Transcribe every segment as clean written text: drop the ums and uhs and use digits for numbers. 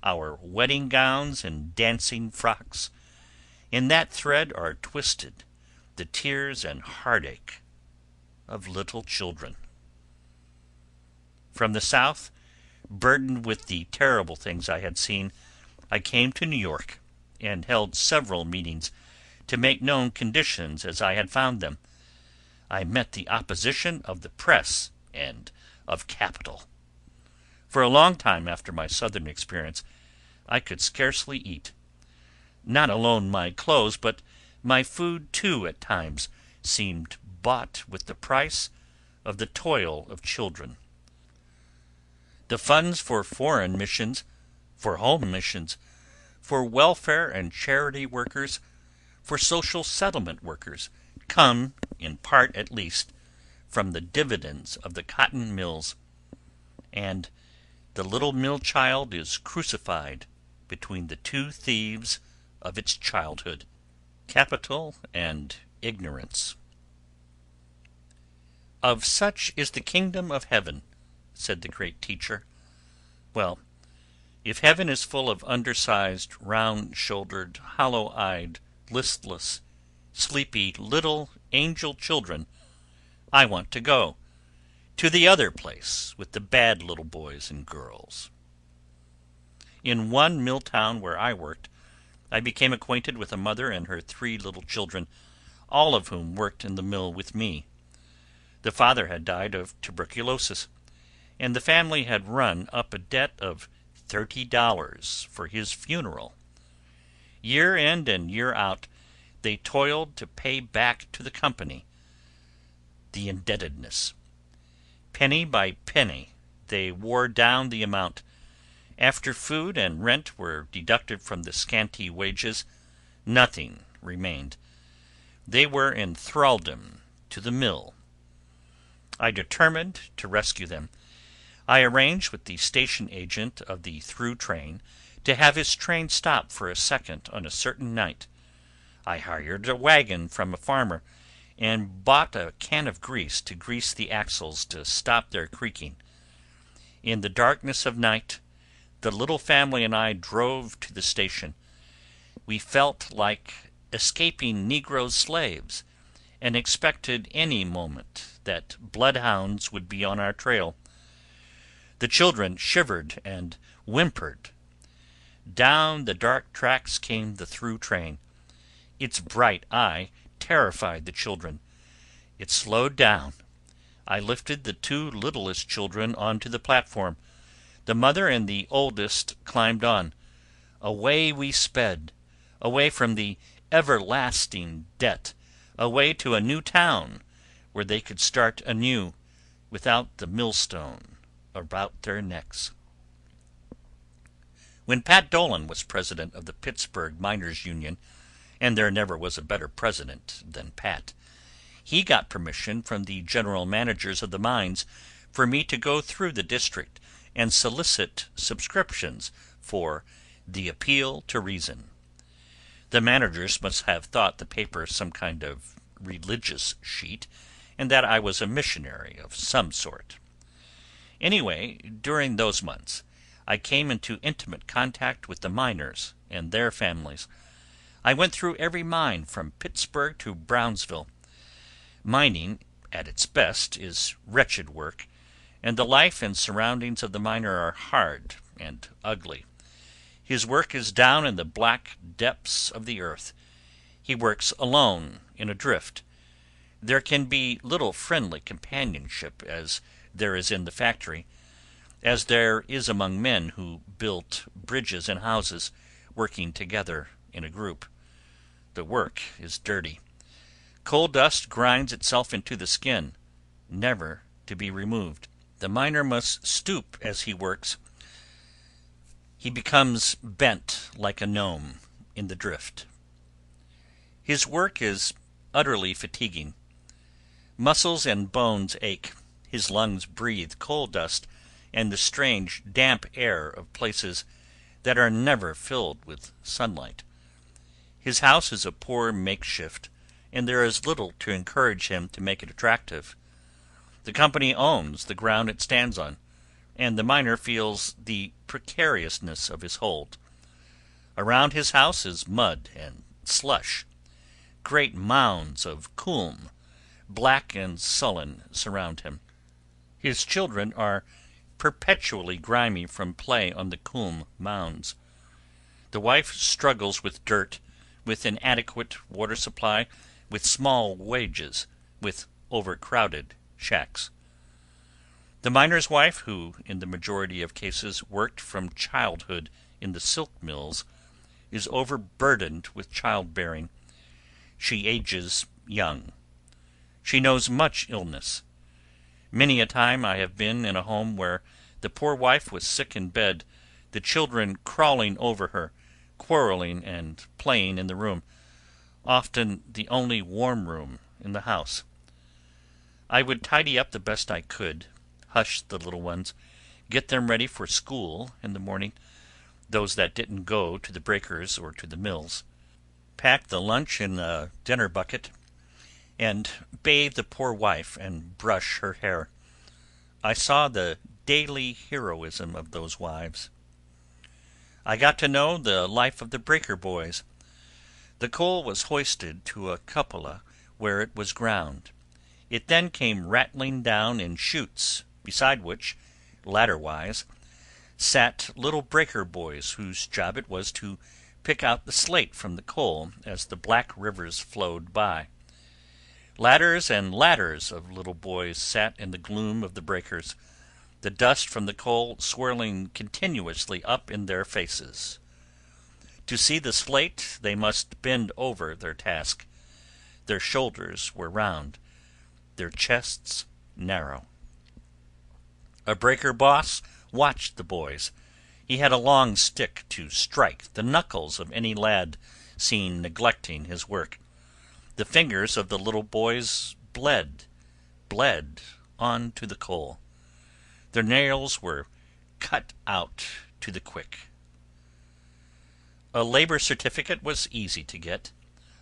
our wedding gowns and dancing frocks. In that thread are twisted the tears and heartache of little children. From the South, burdened with the terrible things I had seen, I came to New York and held several meetings to make known conditions as I had found them. I met the opposition of the press and of capital. For a long time after my Southern experience, I could scarcely eat. Not alone my clothes, but my food too at times seemed bought with the price of the toil of children. The funds for foreign missions, for home missions, for welfare and charity workers, for social settlement workers, come, in part at least, from the dividends of the cotton mills, and the little mill child is crucified between the two thieves of its childhood, capital and ignorance. "Of such is the kingdom of heaven," said the great teacher. Well, if heaven is full of undersized, round-shouldered, hollow-eyed, listless, sleepy little angel children, I want to go to the other place with the bad little boys and girls. In one mill town where I worked, I became acquainted with a mother and her 3 little children, all of whom worked in the mill with me. The father had died of tuberculosis, and the family had run up a debt of $30 for his funeral. Year in and year out, they toiled to pay back to the company the indebtedness. Penny by penny they wore down the amount. After food and rent were deducted from the scanty wages, nothing remained. They were in thraldom to the mill. I determined to rescue them. I arranged with the station agent of the through train to have his train stop for a second on a certain night. I hired a wagon from a farmer, and bought a can of grease to grease the axles to stop their creaking. In the darkness of night, the little family and I drove to the station. We felt like escaping negro slaves, and expected any moment that bloodhounds would be on our trail. The children shivered and whimpered. Down the dark tracks came the through train. Its bright eye terrified the children. It slowed down. I lifted the 2 littlest children onto the platform. The mother and the oldest climbed on. Away we sped, away from the everlasting debt, away to a new town where they could start anew without the millstone about their necks. When Pat Dolan was president of the Pittsburgh Miners' Union, and there never was a better president than Pat, he got permission from the general managers of the mines for me to go through the district and solicit subscriptions for the Appeal to Reason. The managers must have thought the paper some kind of religious sheet, and that I was a missionary of some sort. Anyway, during those months, I came into intimate contact with the miners and their families. I went through every mine from Pittsburgh to Brownsville. Mining, at its best, is wretched work, and the life and surroundings of the miner are hard and ugly. His work is down in the black depths of the earth. He works alone in a drift. There can be little friendly companionship as there is in the factory, as there is among men who built bridges and houses, working together in a group. The work is dirty. Coal dust grinds itself into the skin, never to be removed. The miner must stoop as he works. He becomes bent like a gnome in the drift. His work is utterly fatiguing. Muscles and bones ache. His lungs breathe coal dust and the strange damp air of places that are never filled with sunlight. His house is a poor makeshift, and there is little to encourage him to make it attractive. The company owns the ground it stands on, and the miner feels the precariousness of his hold. Around his house is mud and slush. Great mounds of coolm, black and sullen, surround him. His children are perpetually grimy from play on the coolm mounds. The wife struggles with dirt, with inadequate water supply, with small wages, with overcrowded shacks. The miner's wife, who in the majority of cases worked from childhood in the silk mills, is overburdened with childbearing. She ages young. She knows much illness. Many a time I have been in a home where the poor wife was sick in bed, the children crawling over her, quarreling and playing in the room, often the only warm room in the house. I would tidy up the best I could, hush the little ones, get them ready for school in the morning, those that didn't go to the breakers or to the mills, pack the lunch in a dinner bucket, and bathe the poor wife and brush her hair. I saw the daily heroism of those wives. I got to know the life of the breaker boys. The coal was hoisted to a cupola where it was ground. It then came rattling down in chutes, beside which, ladder-wise, sat little breaker boys whose job it was to pick out the slate from the coal as the black rivers flowed by. Ladders and ladders of little boys sat in the gloom of the breakers, the dust from the coal swirling continuously up in their faces. To see the slate they must bend over their task. Their shoulders were round, their chests narrow. A breaker boss watched the boys. He had a long stick to strike the knuckles of any lad seen neglecting his work. The fingers of the little boys bled on to the coal. Their nails were cut out to the quick. A labor certificate was easy to get.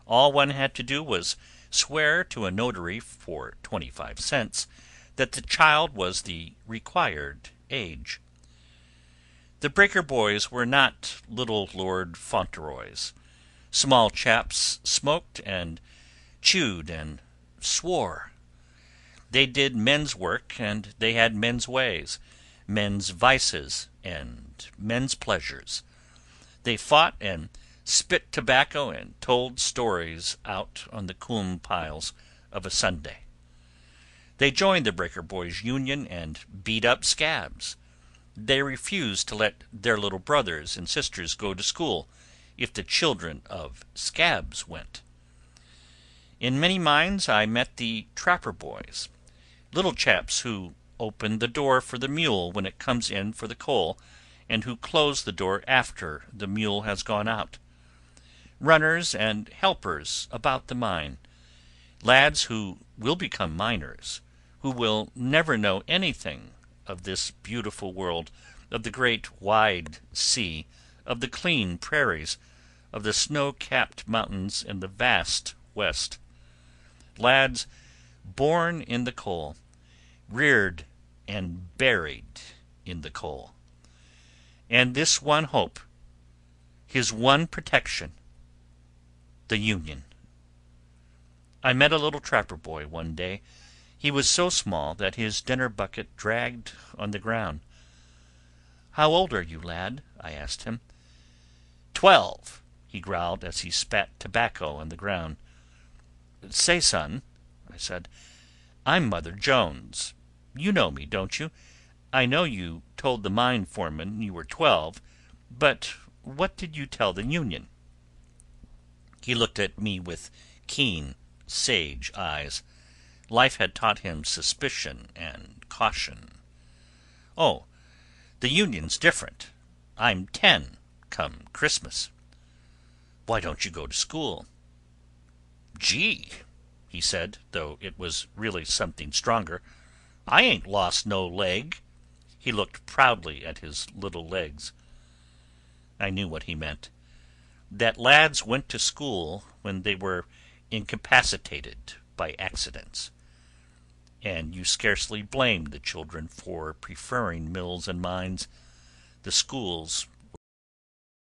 All one had to do was swear to a notary for 25 cents that the child was the required age. The breaker boys were not little Lord Fauntleroys. Small chaps smoked and chewed and swore. They did men's work, and they had men's ways, men's vices, and men's pleasures. They fought and spit tobacco and told stories out on the coombe piles of a Sunday. They joined the breaker boys' union and beat up scabs. They refused to let their little brothers and sisters go to school if the children of scabs went. In many mines I met the trapper boys, little chaps who open the door for the mule when it comes in for the coal, and who close the door after the mule has gone out. Runners and helpers about the mine, lads who will become miners, who will never know anything of this beautiful world, of the great wide sea, of the clean prairies, of the snow-capped mountains in the vast West. Lads born in the coal, reared and buried in the coal. And this one hope, his one protection, the Union. I met a little trapper boy one day. He was so small that his dinner bucket dragged on the ground. "How old are you, lad?" I asked him. 12, he growled as he spat tobacco on the ground. "Say, son," I said, "I'm Mother Jones. You know me, don't you? I know you told the mine foreman you were 12, but what did you tell the Union?" He looked at me with keen, sage eyes. Life had taught him suspicion and caution. "Oh, the Union's different. I'm 10 come Christmas." "Why don't you go to school?" "Gee," he said, though it was really something stronger, "I ain't lost no leg." He looked proudly at his little legs. I knew what he meant. That lads went to school when they were incapacitated by accidents. and you scarcely blame the children for preferring mills and mines, the schools